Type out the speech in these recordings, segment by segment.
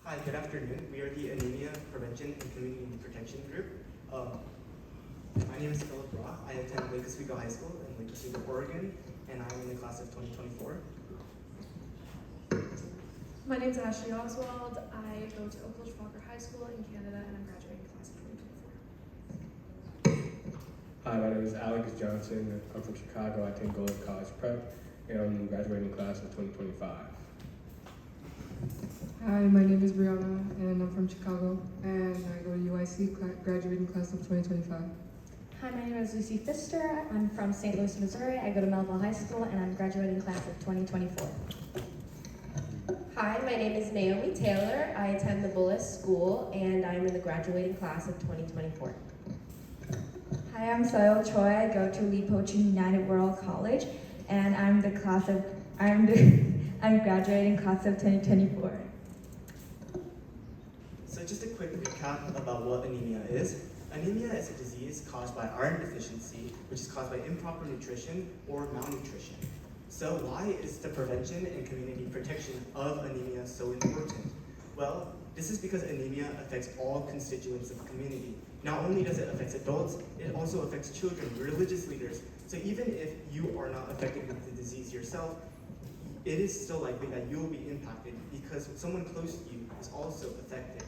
Hi, good afternoon. We are the Anemia Prevention and Community Protection Group. My name is Philip Roth. I attend Lake Oswego High School in Lake Oswego, Oregon, and I'm in the class of 2024. My name is Ashley Oswald. I go to Oak Ridge Walker High School in Canada, and I'm graduating class of 2024. Hi, my name is Alex Johnson. I'm from Chicago. I attend Gold College Prep, and I'm graduating class of 2025. Hi, my name is Brianna, and I'm from Chicago, and I go to UIC, graduating class of 2025. Hi, my name is Lucy Pfister. I'm from St. Louis, Missouri. I go to Melville High School, and I'm graduating class of 2024. Hi, my name is Naomi Taylor. I attend the Bullis School, and I'm in the graduating class of 2024. Hi, I'm Soil Choi. I go to Lee Po Chun United World College, and I'm graduating class of 2024. So just a quick recap about what anemia is. Anemia is a disease caused by iron deficiency, which is caused by improper nutrition or malnutrition. So why is the prevention and community protection of anemia so important? Well, this is because anemia affects all constituents of the community. Not only does it affect adults, it also affects children, religious leaders. So even if you are not affected with the disease yourself, it is still likely that you will be impacted because someone close to you is also affected.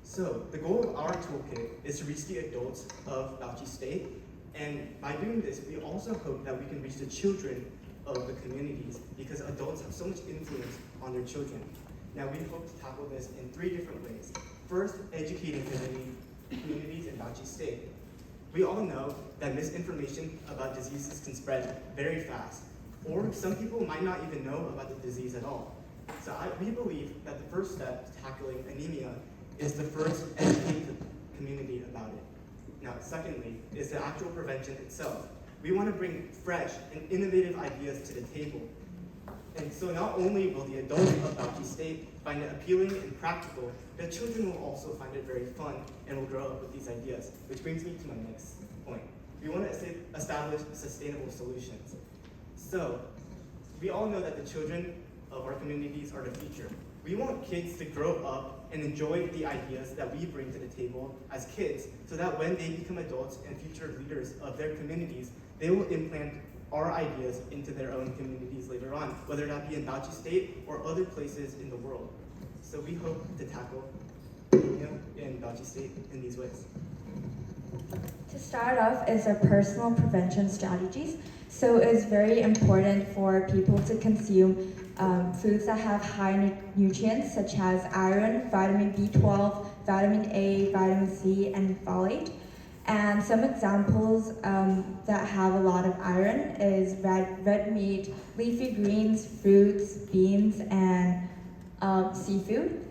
So the goal of our toolkit is to reach the adults of Bauchi State, and by doing this, we also hope that we can reach the children of the communities because adults have so much influence on their children. Now we hope to tackle this in 3 different ways. First, educating communities in Bauchi State. We all know that misinformation about diseases can spread very fast, or some people might not even know about the disease at all. So we believe that the first step to tackling anemia is to first educate the community about it. Now, secondly, is the actual prevention itself. We want to bring fresh and innovative ideas to the table. And so not only will the adults of Bauchi State find it appealing and practical, the children will also find it very fun and will grow up with these ideas, which brings me to my next point. We want to establish sustainable solutions. So, we all know that the children of our communities are the future. We want kids to grow up and enjoy the ideas that we bring to the table as kids, so that when they become adults and future leaders of their communities, they will implant our ideas into their own communities later on, whether that be in Bauchi State or other places in the world. So we hope to tackle anemia in Bauchi State in these ways. To start off is our personal prevention strategies. So it's very important for people to consume foods that have high nutrients such as iron, vitamin B12, vitamin A, vitamin C, and folate. And some examples that have a lot of iron is red meat, leafy greens, fruits, beans, and seafood.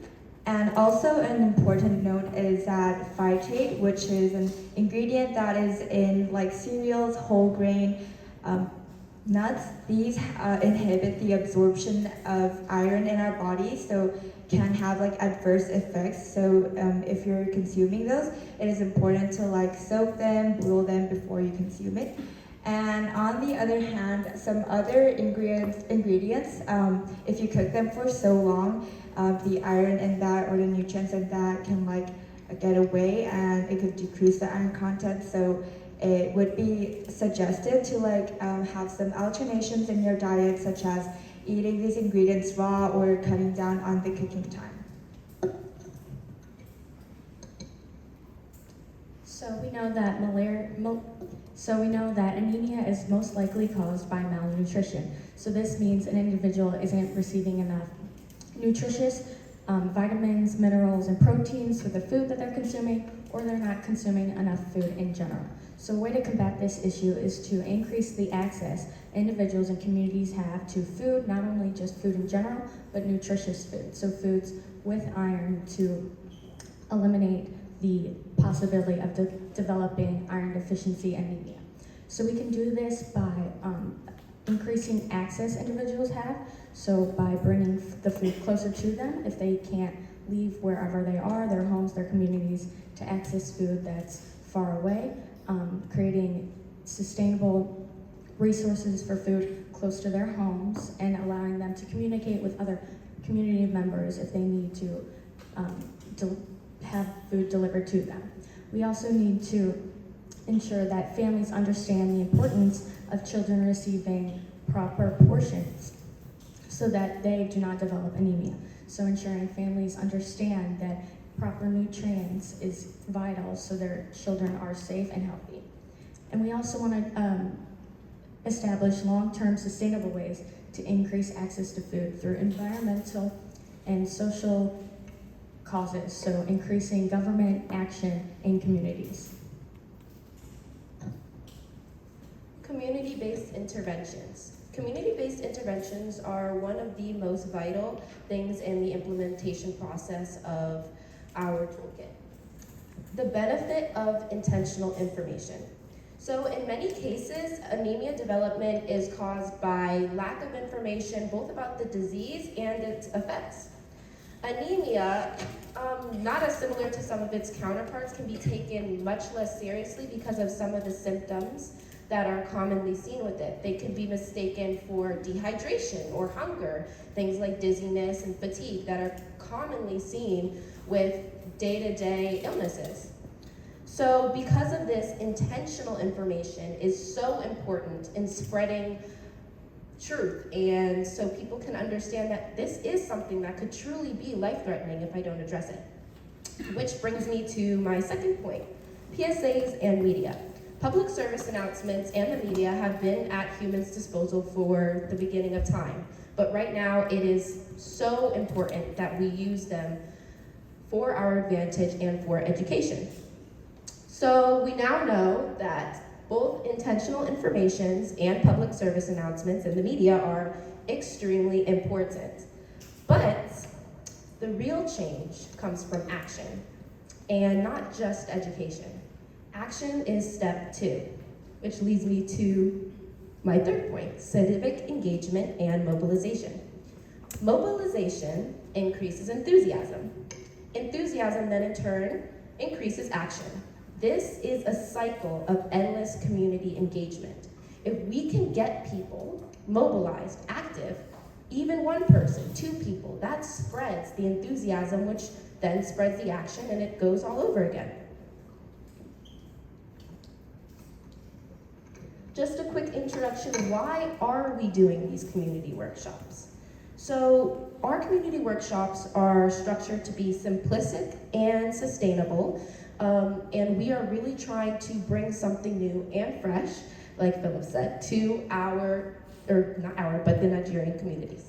And also an important note is that phytate, which is an ingredient that is in like cereals, whole grain, nuts. These inhibit the absorption of iron in our body, so can have like adverse effects. So if you're consuming those, it is important to like soak them, boil them before you consume it. And on the other hand, some other ingredients, if you cook them for so long, the iron in that or the nutrients in that can like get away and it could decrease the iron content. So it would be suggested to like have some alternations in your diet, such as eating these ingredients raw or cutting down on the cooking time. So we know that anemia is most likely caused by malnutrition. So this means an individual isn't receiving enough nutritious vitamins, minerals, and proteins for the food that they're consuming, or they're not consuming enough food in general. So a way to combat this issue is to increase the access individuals and communities have to food, not only just food in general, but nutritious food. So foods with iron to eliminate the possibility of developing iron deficiency anemia. So we can do this by increasing access individuals have, so by bringing the food closer to them if they can't leave wherever they are, their homes, their communities, to access food that's far away, creating sustainable resources for food close to their homes, and allowing them to communicate with other community members if they need to have food delivered to them. We also need to ensure that families understand the importance of children receiving proper portions so that they do not develop anemia. So ensuring families understand that proper nutrients is vital so their children are safe and healthy. And we also want to establish long-term sustainable ways to increase access to food through environmental and social causes, so increasing government action in communities. Community-based interventions. Community-based interventions are one of the most vital things in the implementation process of our toolkit. The benefit of intentional information. So in many cases, anemia development is caused by lack of information both about the disease and its effects. Anemia, not as similar to some of its counterparts, can be taken much less seriously because of some of the symptoms that are commonly seen with it. They can be mistaken for dehydration or hunger, things like dizziness and fatigue that are commonly seen with day-to-day illnesses. So because of this, intentional information is so important in spreading truth, and so people can understand that this is something that could truly be life-threatening if I don't address it. Which brings me to my second point, PSAs and media. Public service announcements and the media have been at humans' disposal for the beginning of time, but right now it is so important that we use them for our advantage and for education. So we now know that both intentional informations and public service announcements in the media are extremely important. But the real change comes from action, and not just education. Action is step 2, which leads me to my third point, civic engagement and mobilization. Mobilization increases enthusiasm. Enthusiasm then in turn increases action. This is a cycle of endless community engagement. If we can get people mobilized, active, even one person, 2 people, that spreads the enthusiasm, which then spreads the action, and it goes all over again. Just a quick introduction, why are we doing these community workshops? So our community workshops are structured to be simplistic and sustainable, and we are really trying to bring something new and fresh, like Philip said, to but the Nigerian communities.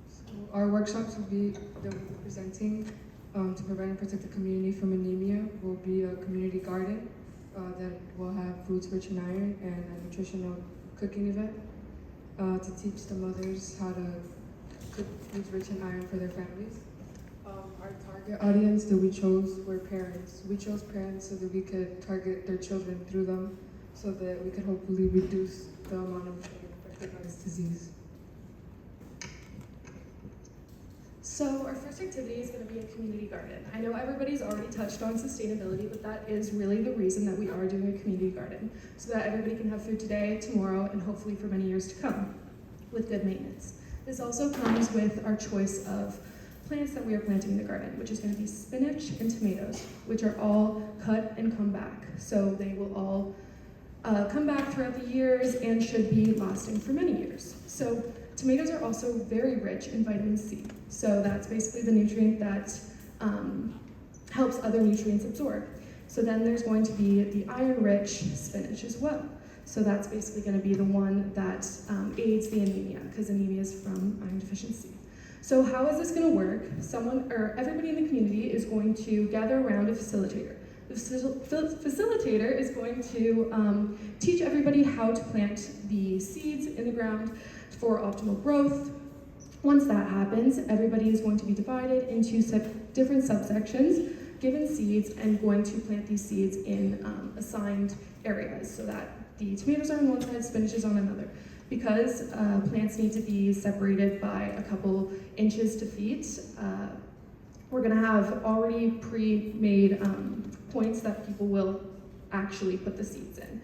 So our workshops that we'll be presenting to prevent and protect the community from anemia will be a community garden that will have foods rich in iron and a nutritional cooking event to teach the mothers how to cook foods rich in iron for their families. Our target audience that we chose were parents. We chose parents so that we could target their children through them so that we could hopefully reduce the amount of children affected by this disease. So our first activity is going to be a community garden. I know everybody's already touched on sustainability, but that is really the reason that we are doing a community garden, so that everybody can have food today, tomorrow, and hopefully for many years to come with good maintenance. This also comes with our choice of plants that we are planting in the garden, which is going to be spinach and tomatoes, which are all cut and come back. So they will all come back throughout the years and should be lasting for many years. So tomatoes are also very rich in vitamin C. So that's basically the nutrient that helps other nutrients absorb. So then there's going to be the iron-rich spinach as well. So that's basically going to be the one that aids the anemia, because anemia is from iron deficiency. So how is this going to work? Everybody in the community is going to gather around a facilitator. The facilitator is going to teach everybody how to plant the seeds in the ground for optimal growth. Once that happens, everybody is going to be divided into different subsections, given seeds, and going to plant these seeds in assigned areas so that the tomatoes are on one side, spinach is on another. Because plants need to be separated by a couple inches to feet, we're going to have already pre-made points that people will actually put the seeds in.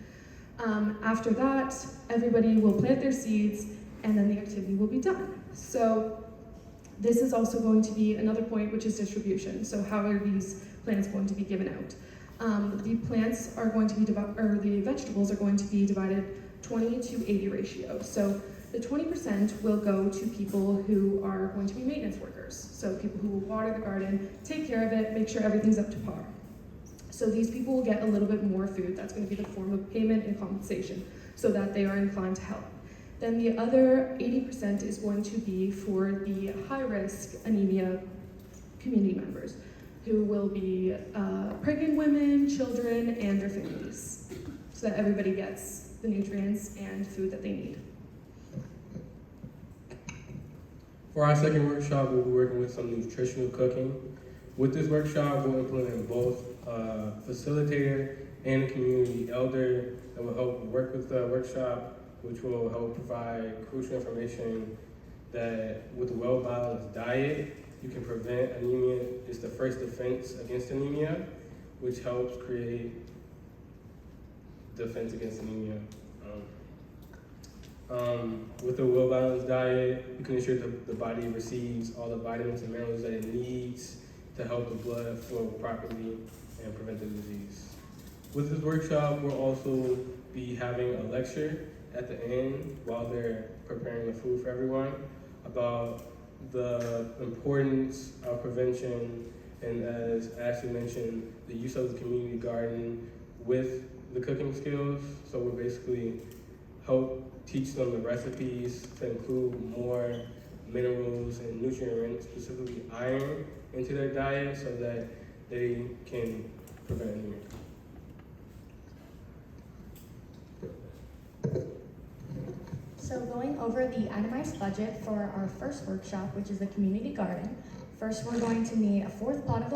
After that, everybody will plant their seeds, and then the activity will be done. So This is also going to be another point, which is distribution. So how are these plants going to be given out? The plants are going to be the vegetables are going to be divided 20 to 80 ratio. So the 20% will go to people who are going to be maintenance workers. So people who will water the garden, take care of it, make sure everything's up to par. So these people will get a little bit more food. That's going to be the form of payment and compensation so that they are inclined to help. Then the other 80% is going to be for the high-risk anemia community members, who will be pregnant women, children, and their families, so that everybody gets the nutrients and food that they need. For our second workshop, we'll be working with some nutritional cooking. With this workshop, we'll implement both a facilitator and a community elder that will help work with the workshop, which will help provide crucial information that with a well-balanced diet, you can prevent anemia. It's the first defense against anemia, which helps create defense against anemia. With a well-balanced diet, you can ensure the body receives all the vitamins and minerals that it needs to help the blood flow properly and prevent the disease. With this workshop, we'll also be having a lecture at the end while they're preparing the food for everyone about the importance of prevention and, as Ashley mentioned, the use of the community garden with the cooking skills. So we'll basically help teach them the recipes to include more minerals and nutrients, specifically iron, into their diet so that they can prevent anemia. So going over the itemized budget for our first workshop, which is the community garden. First, we're going to need a fourth plot of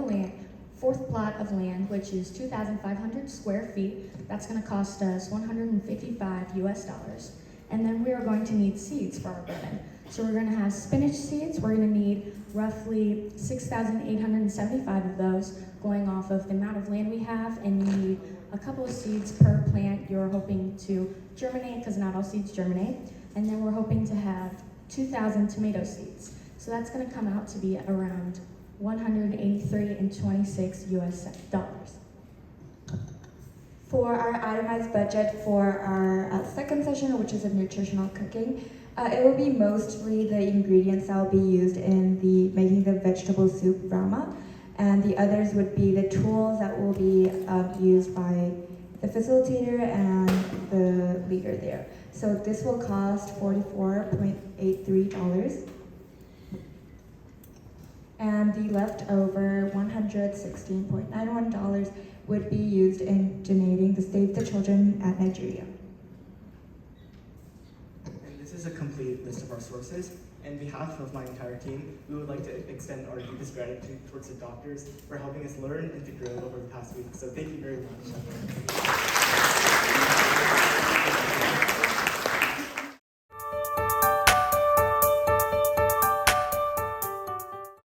land, which is 2,500 square feet. That's going to cost us $155 US. And then we are going to need seeds for our garden. So we're going to have spinach seeds. We're going to need roughly 6,875 of those, going off of the amount of land we have, and you need a couple of seeds per plant you're hoping to germinate, because not all seeds germinate. And then we're hoping to have 2,000 tomato seeds. So that's going to come out to be around $183.26 US. For our itemized budget for our second session, which is a nutritional cooking, it will be mostly the ingredients that will be used in making the vegetable soup rama, and the others would be the tools that will be used by the facilitator and the leader there. So this will cost $44.83. And the leftover $116.91 would be used in donating the Save the Children at Nigeria. And this is a complete list of our sources. On behalf of my entire team, we would like to extend our deepest gratitude towards the doctors for helping us learn and to grow over the past week. So thank you very much.